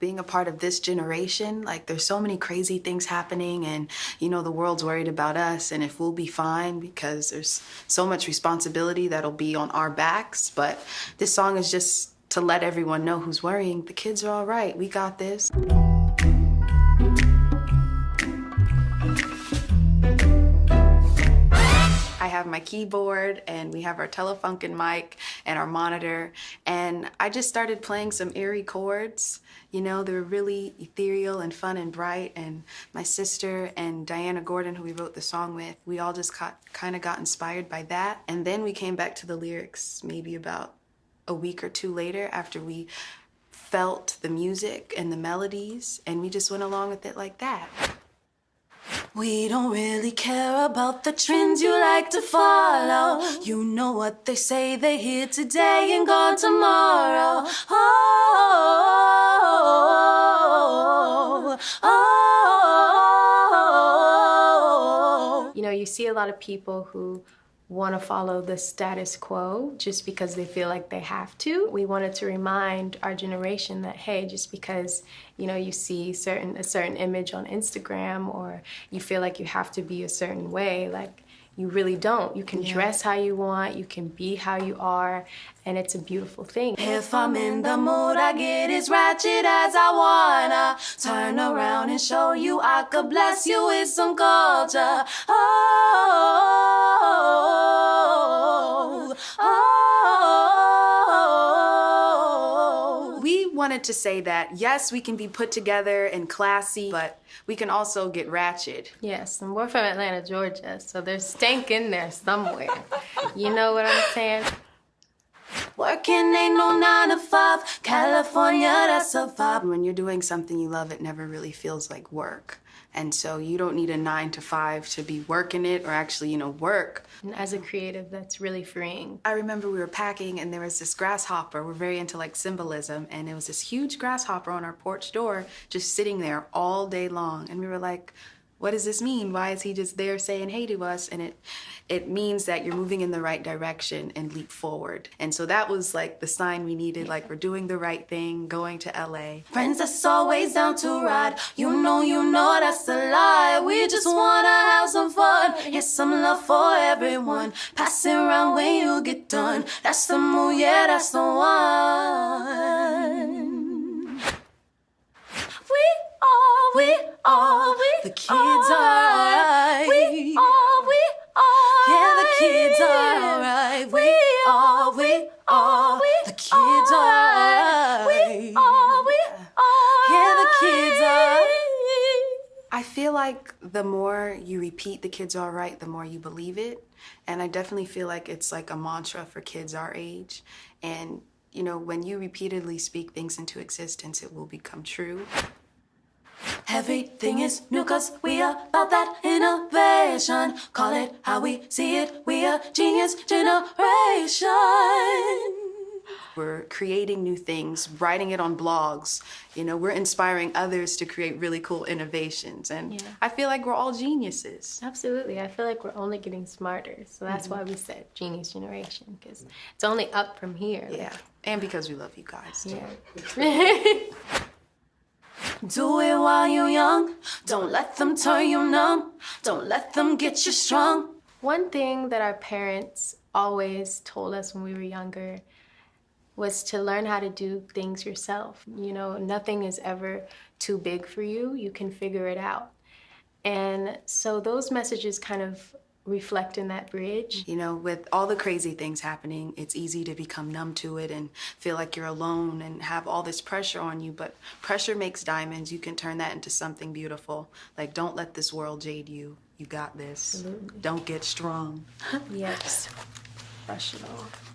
being a part of this generation, like there's so many crazy things happening and, you know, the world's worried about us and if we'll be fine because there's so much responsibility that'll be on our backs. But this song is just to let everyone know who's worrying, the kids are all right, we got this. I have my keyboard and we have our Telefunken mic and our monitor, and I just started playing some eerie chords. You know, they were really ethereal and fun and bright, and my sister and Diana Gordon, who we wrote the song with, we all just kind of got inspired by that. And then we came back to the lyrics maybe about a week or two later after we felt the music and the melodies, and we just went along with it like that. We don't really care about the trends you like to follow. You know what they say, they're here today and gone tomorrow. You know, you see a lot of people who want to follow the status quo just because they feel like they have to. We wanted to remind our generation that, hey, just because, you know, you see a certain image on Instagram or you feel like you have to be a certain way, like you really don't. You can dress how you want, you can be how you are, and it's a beautiful thing. If I'm in the mood, I get as ratchet as I wanna. Turn around and show you I could bless you with some culture. We wanted to say that, yes, we can be put together and classy, but we can also get ratchet. Yes, and we're from Atlanta, Georgia, so there's stank in there somewhere. You know what I'm saying? Working ain't no 9 to 5, California, that's a vibe. When you're doing something you love, it never really feels like work. And so you don't need a 9 to 5 to be working it or actually, you know, work. And as a creative, that's really freeing. I remember we were packing and there was this grasshopper. We're very into like symbolism, and it was this huge grasshopper on our porch door just sitting there all day long. And we were like, what does this mean? Why is he just there saying hey to us? And it means that you're moving in the right direction and leap forward. And so that was like the sign we needed, like we're doing the right thing, going to LA. Friends that's always down to ride. You know that's a lie. We just wanna have some fun. Yes, some love for everyone. Pass it around when you get done. That's the move, yeah, that's the one. The kids are alright. Yeah, the kids are alright. The kids are alright. Yeah, the kids are. I feel like the more you repeat the kids are alright, the more you believe it. And I definitely feel like it's like a mantra for kids our age. And, you know, when you repeatedly speak things into existence, it will become true. Everything is new cause we are about that innovation. Call it how we see it, we are genius generation. We're creating new things, writing it on blogs. You know, we're inspiring others to create really cool innovations. And I feel like we're all geniuses. Absolutely. I feel like we're only getting smarter. So that's why we said genius generation, because it's only up from here. Yeah, and because we love you guys too. Yeah. Do it while you're young. Don't let them turn you numb. Don't let them get you strong. One thing that our parents always told us when we were younger was to learn how to do things yourself. You know, nothing is ever too big for you. You can figure it out. And so those messages kind of reflect in that bridge. You know, with all the crazy things happening, it's easy to become numb to it and feel like you're alone and have all this pressure on you, but pressure makes diamonds. You can turn that into something beautiful. Like, don't let this world jade you. You got this. Absolutely. Don't get strong. Yes. Brush it off.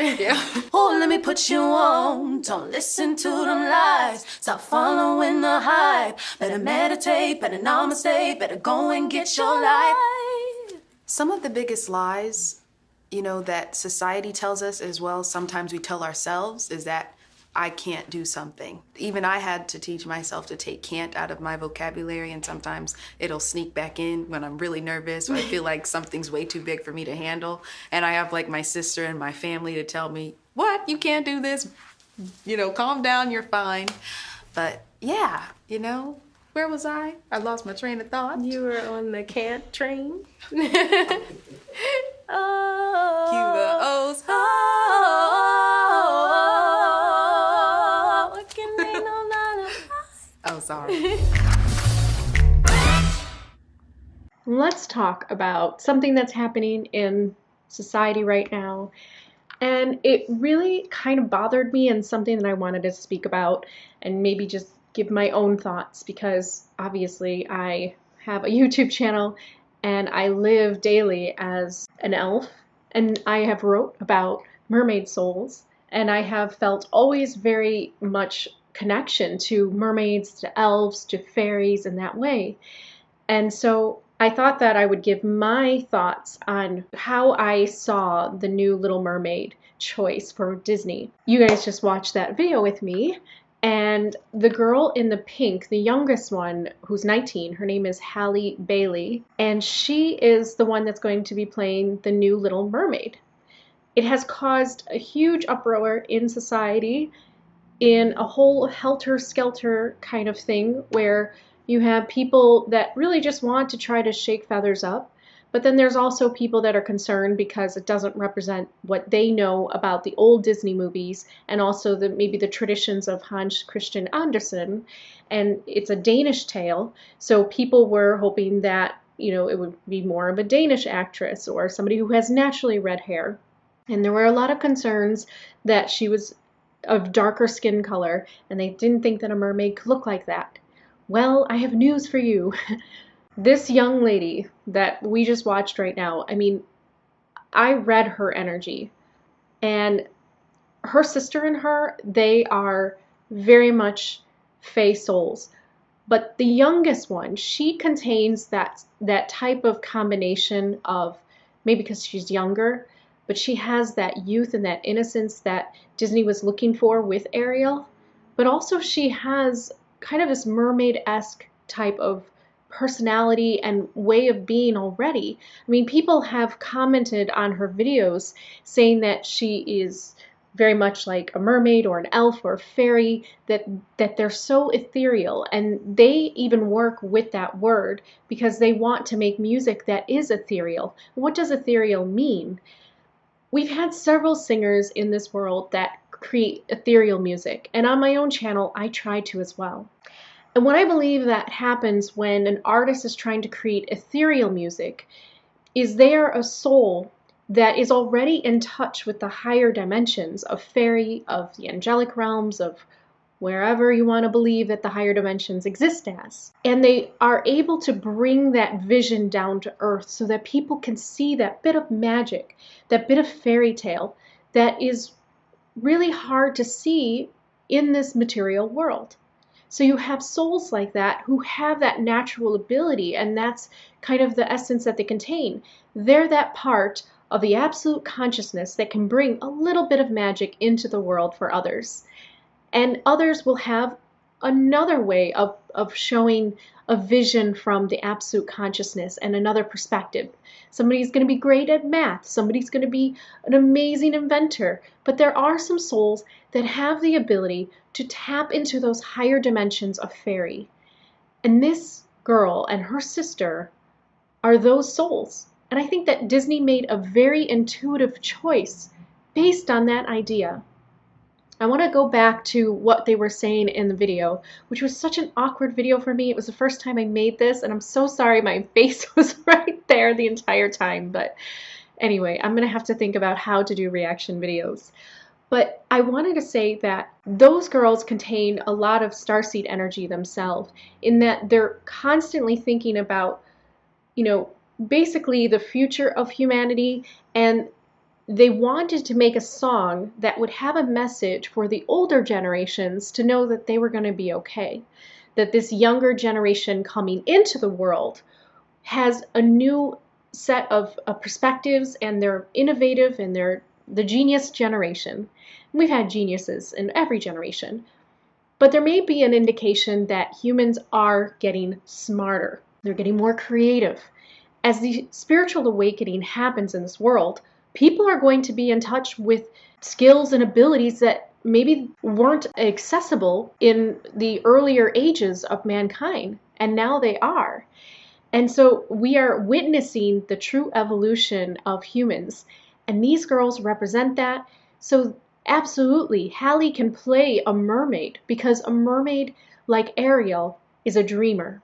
Yeah. Oh, let me put you on. Don't listen to them lies. Stop following the hype. Better meditate, better namaste, better go and get your life. Some of the biggest lies, you know, that society tells us as well, sometimes we tell ourselves, is that I can't do something. Even I had to teach myself to take can't out of my vocabulary, and sometimes it'll sneak back in when I'm really nervous or I feel like something's way too big for me to handle. And I have like my sister and my family to tell me, what, you can't do this? You know, calm down, you're fine. But yeah, you know, where was I? I lost my train of thought. You were on the can't train. Oh, cue the O's. Oh, what can they know now? Oh, sorry. Let's talk about something that's happening in society right now. And it really kind of bothered me, and something that I wanted to speak about and maybe just give my own thoughts, because obviously I have a YouTube channel and I live daily as an elf, and I have wrote about mermaid souls, and I have felt always very much connection to mermaids, to elves, to fairies in that way. And so I thought that I would give my thoughts on how I saw the new Little Mermaid choice for Disney. You guys just watched that video with me, and the girl in the pink, the youngest one, who's 19, her name is Halle Bailey, and she is the one that's going to be playing the new Little Mermaid. It has caused a huge uproar in society, in a whole helter-skelter kind of thing, where you have people that really just want to try to shake feathers up, but then there's also people that are concerned because it doesn't represent what they know about the old Disney movies, and also maybe the traditions of Hans Christian Andersen, and it's a Danish tale, so people were hoping that, you know, it would be more of a Danish actress or somebody who has naturally red hair. And there were a lot of concerns that she was of darker skin color, and they didn't think that a mermaid could look like that. Well, I have news for you. This young lady that we just watched right now, I mean, I read her energy, and her sister and her, they are very much fae souls. But the youngest one, she contains that type of combination of, maybe because she's younger, but she has that youth and that innocence that Disney was looking for with Ariel. But also she has kind of this mermaid-esque type of personality and way of being already. I mean, people have commented on her videos saying that she is very much like a mermaid or an elf or a fairy, that they're so ethereal, and they even work with that word because they want to make music that is ethereal. What does ethereal mean? We've had several singers in this world that create ethereal music, and on my own channel I try to as well. And what I believe that happens when an artist is trying to create ethereal music is they are a soul that is already in touch with the higher dimensions of fairy, of the angelic realms, of wherever you want to believe that the higher dimensions exist as. And they are able to bring that vision down to earth so that people can see that bit of magic, that bit of fairy tale that is really hard to see in this material world. So you have souls like that who have that natural ability, and that's kind of the essence that they contain. They're that part of the absolute consciousness that can bring a little bit of magic into the world for others. And others will have another way of showing a vision from the absolute consciousness and another perspective. Somebody's going to be great at math, somebody's going to be an amazing inventor, but there are some souls that have the ability to tap into those higher dimensions of fairy. And this girl and her sister are those souls. And I think that Disney made a very intuitive choice based on that idea. I want to go back to what they were saying in the video, which was such an awkward video for me. It was the first time I made this, and I'm so sorry my face was right there the entire time. But anyway, I'm going to have to think about how to do reaction videos. But I wanted to say that those girls contain a lot of starseed energy themselves, in that they're constantly thinking about, you know, basically the future of humanity, and they wanted to make a song that would have a message for the older generations to know that they were going to be okay. That this younger generation coming into the world has a new set of perspectives, and they're innovative, and they're the genius generation. We've had geniuses in every generation. But there may be an indication that humans are getting smarter. They're getting more creative. As the spiritual awakening happens in this world, people are going to be in touch with skills and abilities that maybe weren't accessible in the earlier ages of mankind, and now they are. And so we are witnessing the true evolution of humans, and these girls represent that. So absolutely, Halle can play a mermaid, because a mermaid like Ariel is a dreamer.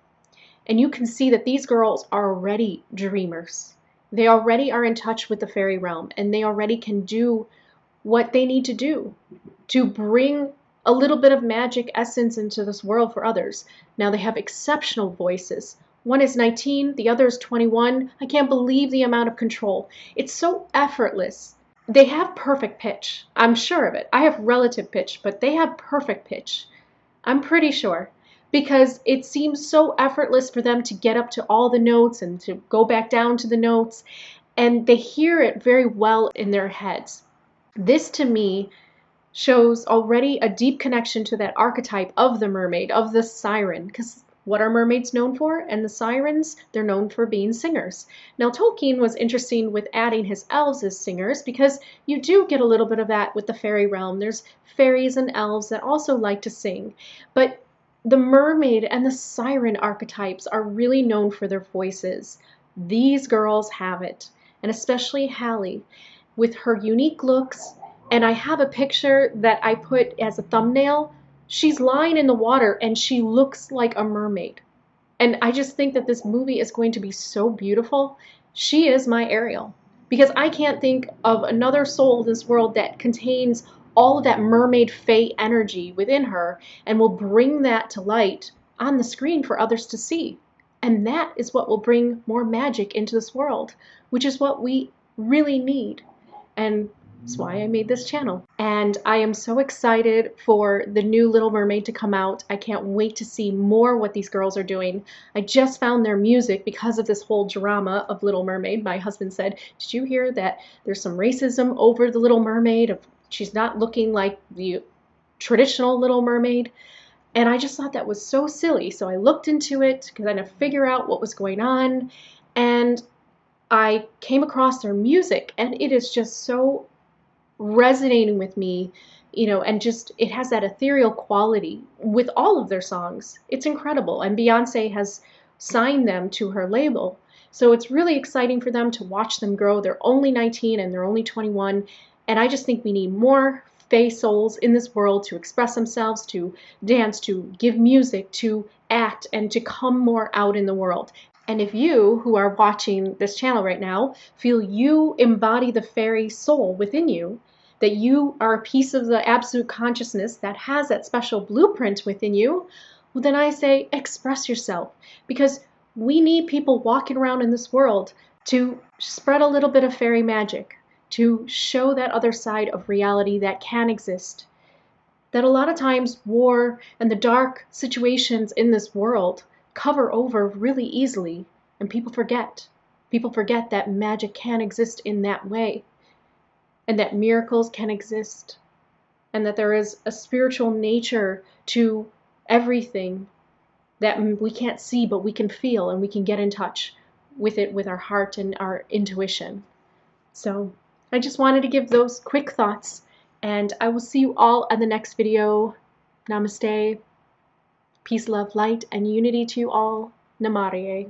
And you can see that these girls are already dreamers. They already are in touch with the fairy realm, and they already can do what they need to do to bring a little bit of magic essence into this world for others. Now they have exceptional voices. One is 19, the other is 21. I can't believe the amount of control. It's so effortless. They have perfect pitch. I'm sure of it. I have relative pitch, but they have perfect pitch. I'm pretty sure. Because it seems so effortless for them to get up to all the notes and to go back down to the notes. And they hear it very well in their heads. This, to me, shows already a deep connection to that archetype of the mermaid, of the siren. Because what are mermaids known for? And the sirens, they're known for being singers. Now, Tolkien was interesting with adding his elves as singers, because you do get a little bit of that with the fairy realm. There's fairies and elves that also like to sing. But the mermaid and the siren archetypes are really known for their voices. These girls have it, and especially Halle, with her unique looks. And I have a picture that I put as a thumbnail. She's lying in the water and she looks like a mermaid. And I just think that this movie is going to be so beautiful. She is my Ariel, because I can't think of another soul in this world that contains all of that mermaid fae energy within her and will bring that to light on the screen for others to see. And that is what will bring more magic into this world, which is what we really need. And that's why I made this channel. And I am so excited for the new Little Mermaid to come out. I can't wait to see more what these girls are doing. I just found their music because of this whole drama of Little Mermaid. My husband said, "Did you hear that there's some racism over the Little Mermaid? She's not looking like the traditional Little Mermaid." And I just thought that was so silly. So I looked into it to kind of figure out what was going on. And I came across their music, and it is just so resonating with me, and just, it has that ethereal quality with all of their songs. It's incredible. And Beyonce has signed them to her label. So it's really exciting for them to watch them grow. They're only 19 and they're only 21. And I just think we need more fae souls in this world to express themselves, to dance, to give music, to act, and to come more out in the world. And if you, who are watching this channel right now, feel you embody the fairy soul within you, that you are a piece of the absolute consciousness that has that special blueprint within you, well, then I say express yourself. Because we need people walking around in this world to spread a little bit of fairy magic, to show that other side of reality that can exist. That a lot of times war and the dark situations in this world cover over really easily, and people forget. People forget that magic can exist in that way, and that miracles can exist, and that there is a spiritual nature to everything that we can't see, but we can feel, and we can get in touch with it with our heart and our intuition. So I just wanted to give those quick thoughts, and I will see you all in the next video. Namaste. Peace, love, light, and unity to you all. Namaste.